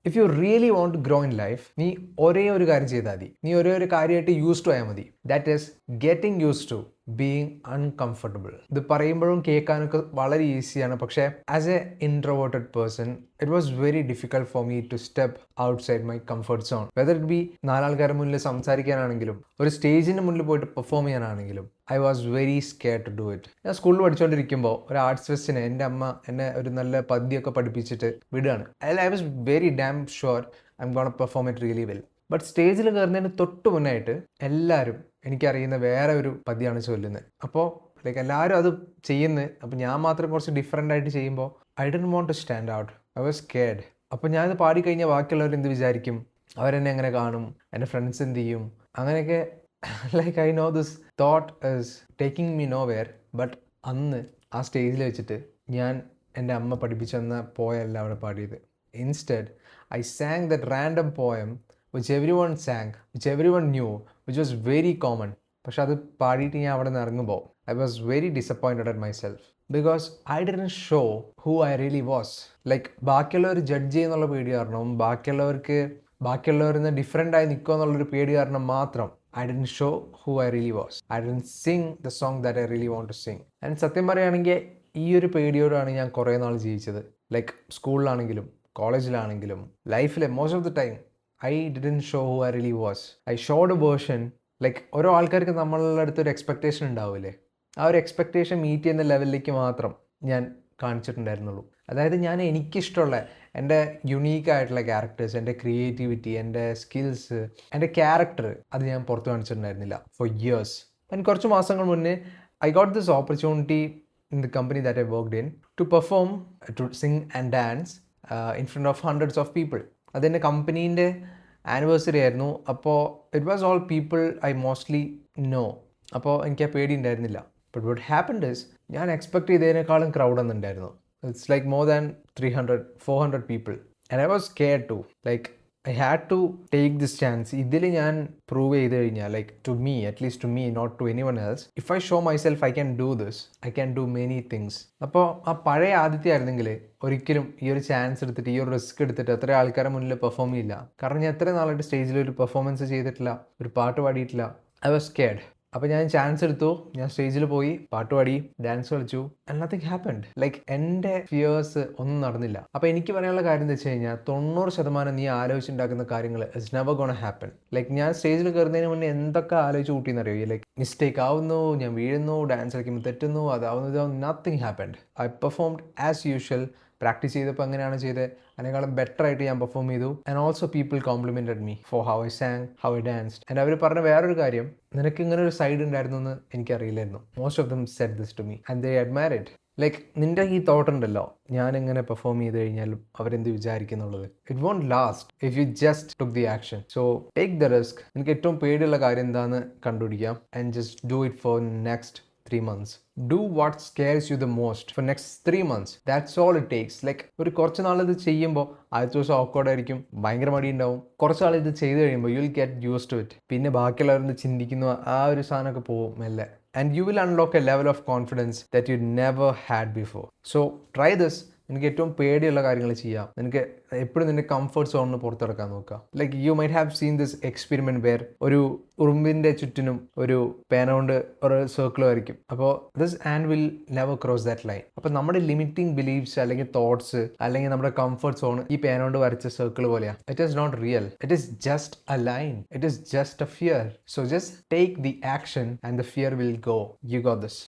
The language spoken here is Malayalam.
If you really want to grow in life, നീ ഒരേ ഒരു കാര്യം ചെയ്താൽ മതി. നീ ഒരേ ഒരു കാര്യമായിട്ട് യൂസ് ടു ആയാൽ മതി. That is getting use to being uncomfortable. ഇത് പറയുമ്പോഴും കേൾക്കാനൊക്കെ വളരെ ഈസിയാണ്, പക്ഷേ as a introverted person it was very difficult for me to step outside my comfort zone. Whether it be നാലാൾക്കാരുടെ മുന്നിൽ സംസാരിക്കാനാണെങ്കിലും ഒരു സ്റ്റേജിൻ്റെ മുന്നിൽ പോയിട്ട് പെർഫോം ചെയ്യാനാണെങ്കിലും I was very scared to do it. ഞാൻ സ്കൂളിൽ പഠിച്ചുകൊണ്ടിരിക്കുമ്പോൾ ഒരു ആർട്സ് ഫെസ്റ്റിന് എൻ്റെ അമ്മ എന്നെ ഒരു നല്ല പദ്യമൊക്കെ പഠിപ്പിച്ചിട്ട് വിടുകയാണ്. I was very dam sure I M gonna perform it really well. But സ്റ്റേജിൽ കയറുന്നതിന് തൊട്ട് മുന്നായിട്ട് എല്ലാവരും എനിക്കറിയുന്ന വേറെ ഒരു പദ്യമാണ് ചൊല്ലുന്നത്. അപ്പോൾ എല്ലാവരും അത് ചെയ്യുന്നത്, അപ്പോൾ ഞാൻ മാത്രം കുറച്ച് ഡിഫറെൻ്റ് ആയിട്ട് ചെയ്യുമ്പോൾ I don't want to stand out. I was scared. അപ്പോൾ ഞാനിത് പാടിക്കഴിഞ്ഞാൽ ബാക്കിയുള്ളവർ എന്ത് വിചാരിക്കും, അവരെന്നെ എങ്ങനെ കാണും, എൻ്റെ ഫ്രണ്ട്സ് എന്ത് ചെയ്യും, അങ്ങനെയൊക്കെ I know this thought is taking me nowhere. But അന്ന് ആ സ്റ്റേജിൽ വെച്ചിട്ട് ഞാൻ എൻ്റെ അമ്മ പഠിപ്പിച്ചെന്ന പോയല്ല അവിടെ പാടിയത്. Instead I sang that random poem which everyone sang, which everyone knew, which was very common. പക്ഷെ അത് പാടിയിട്ട് ഞാൻ അവിടെ നിന്ന് ഇറങ്ങുമ്പോൾ I was very disappointed at my self because I didn't show who I really was. ബാക്കിയുള്ളവർ ജഡ്ജ് ചെയ്യുന്നുള്ള പേടി കാരണം, ബാക്കിയുള്ളവരിൽ നിന്ന് ഡിഫറെൻ്റ് ആയി നിൽക്കുക എന്നുള്ളൊരു പേടി കാരണം മാത്രം I didn't show who I really was. I didn't sing the song that I really want to sing. And സത്യം പറയുകയാണെങ്കിൽ ഈ ഒരു പേടിയോടാണ് ഞാൻ കുറേ നാൾ ജീവിച്ചത്. സ്കൂളിലാണെങ്കിലും കോളേജിലാണെങ്കിലും ലൈഫിൽ most of the time I didn't show who I really was. I showed a version. ഓരോ ആൾക്കാർക്ക് നമ്മളുടെ അടുത്തൊരു എക്സ്പെക്റ്റേഷൻ ഉണ്ടാവില്ലേ, ആ ഒരു എക്സ്പെക്റ്റേഷൻ മീറ്റ് ചെയ്യുന്ന ലെവലിലേക്ക് മാത്രം ഞാൻ കാണിച്ചിട്ടുണ്ടായിരുന്നുള്ളൂ. അതായത് ഞാൻ എനിക്കിഷ്ടമുള്ള എൻ്റെ യുണീക്കായിട്ടുള്ള ക്യാരക്ടേഴ്സ്, എൻ്റെ ക്രിയേറ്റിവിറ്റി, എൻ്റെ സ്കിൽസ്, എൻ്റെ ക്യാരക്ടർ അത് ഞാൻ പുറത്ത് കാണിച്ചിട്ടുണ്ടായിരുന്നില്ല ഫോർ ഇയേഴ്സ്. ആൻഡ് കുറച്ച് മാസങ്ങൾ മുന്നേ I got this opportunity in the company that I worked in to perform, to sing and dance in front of hundreds of people. അതെൻ്റെ കമ്പനീൻ്റെ ആനിവേഴ്സറി ആയിരുന്നു. അപ്പോൾ it was all people I mostly know. അപ്പോൾ എനിക്ക് ആ പേടി ഉണ്ടായിരുന്നില്ല. ബട്ട് വാട്ട് ഹാപ്പൻഡ് ഇസ്, ഞാൻ എക്സ്പെക്ട് ചെയ്തതിനേക്കാളും ക്രൗഡ് ഒന്നുണ്ടായിരുന്നു. It's more than 300-400 people. And I was scared to. I had to take this chance. ഇതിൽ ഞാൻ പ്രൂവ് ചെയ്ത് കഴിഞ്ഞാൽ to me, at least to me, not to anyone else, if I show myself I can do this, I can do many things. അപ്പോൾ ആ പഴയ ആദ്യത്തെ ആയിരുന്നെങ്കിൽ ഒരിക്കലും ഈ ഒരു ചാൻസ് എടുത്തിട്ട്, ഈ ഒരു റിസ്ക് എടുത്തിട്ട് എത്ര ആൾക്കാരെ മുന്നിൽ പെർഫോം ചെയ്യില്ല. കാരണം ഞാൻ എത്ര നാളായിട്ട് സ്റ്റേജിൽ ഒരു പെർഫോമൻസ് ചെയ്തിട്ടില്ല, ഒരു പാട്ട് പാടിയിട്ടില്ല. I was scared. അപ്പോൾ ഞാൻ ചാൻസ് എടുത്തു, ഞാൻ സ്റ്റേജിൽ പോയി പാട്ട് പാടി, ഡാൻസ് കളിച്ചു, ആൻഡ് നത്തിങ് ഹാപ്പൻഡ്. എൻ്റെ ഫിയേഴ്സ് ഒന്നും നടന്നില്ല. അപ്പോൾ എനിക്ക് പറയാനുള്ള കാര്യം എന്താ വെച്ച് കഴിഞ്ഞാൽ 90% നീ ആലോചിച്ചുണ്ടാക്കുന്ന കാര്യങ്ങൾ ഇറ്റ്സ് നെവർ ഗോണ ഹാപ്പൻ. ഞാൻ സ്റ്റേജിൽ കയറുന്നതിന് മുന്നേ എന്തൊക്കെ ആലോചിച്ച് കൂട്ടിയെന്നറിയോ, മിസ്റ്റേക്ക് ആവുന്നു, ഞാൻ വീഴുന്നു, ഡാൻസ് കളിക്കുമ്പോൾ തെറ്റുന്നു, അതാവുന്നു, nothing happened. I performed as usual. Practice ചെയ്തപ്പോൾ എങ്ങനെയാണ് ചെയ്തത് അതിനേക്കാളും ബെറ്റർ ആയിട്ട് ഞാൻ പെർഫോം ചെയ്തു. And also people complimented me for how I sang, how I danced. And അവർ പറഞ്ഞ വേറൊരു കാര്യം, നിനക്ക് ഇങ്ങനെ ഒരു സൈഡ് ഉണ്ടായിരുന്നു എന്ന് എനിക്കറിയില്ലായിരുന്നു. Most of them said this to me and they admire it. നിൻ്റെ ഈ തോട്ട് ഉണ്ടല്ലോ, ഞാൻ എങ്ങനെ പെർഫോം ചെയ്ത് കഴിഞ്ഞാലും അവരെന്ത് വിചാരിക്കുന്നുള്ളത്, it won't last if you just took the action. So take the risk. എനിക്ക് ഏറ്റവും പേടിയുള്ള കാര്യം എന്താണെന്ന് കണ്ടുപിടിക്കാം and just do it for next 3 months. Do what scares you the most for next 3 months. That's all it takes. ഒരു കുറച്ച് നാൾ ഇത് ചെയ്യുമ്പോൾ ആദ്യത്തെ ദിവസം ഓക്വേർഡ് ആയിരിക്കും, ഭയങ്കര മടി ഉണ്ടാവും. കുറച്ച് നാൾ ഇത് ചെയ്ത് കഴിയുമ്പോൾ you will get used to it. പിന്നെ ബാക്കിയുള്ളവരെന്ത് ചിന്തിക്കുന്നു ആ ഒരു സാധനമൊക്കെ പോകും മെല്ലെ. And you will unlock a level of confidence that you never had before. So try this. നിനക്ക് ഏറ്റവും പേടിയുള്ള കാര്യങ്ങൾ ചെയ്യാം. നിനക്ക് എപ്പോഴും നിന്റെ കംഫർട്ട് സോണിന് പുറത്തിറക്കാൻ നോക്കുക. You might have seen this experiment where ഒരു ഉറുമ്പിൻ്റെ ചുറ്റിനും ഒരു പേന കൊണ്ട് ഒരു സർക്കിൾ ആയിരിക്കും. അപ്പോൾ this and will never cross that line. അപ്പോൾ നമ്മുടെ ലിമിറ്റിംഗ് ബിലീഫ്സ് അല്ലെങ്കിൽ തോട്ട്സ് അല്ലെങ്കിൽ നമ്മുടെ കംഫർട്ട് സോൺ ഈ പേന കൊണ്ട് വരച്ച സർക്കിൾ പോലെയാണ്. It is not real. It is just a line. It is just a fear. So just take the action and the fear will go. You got this.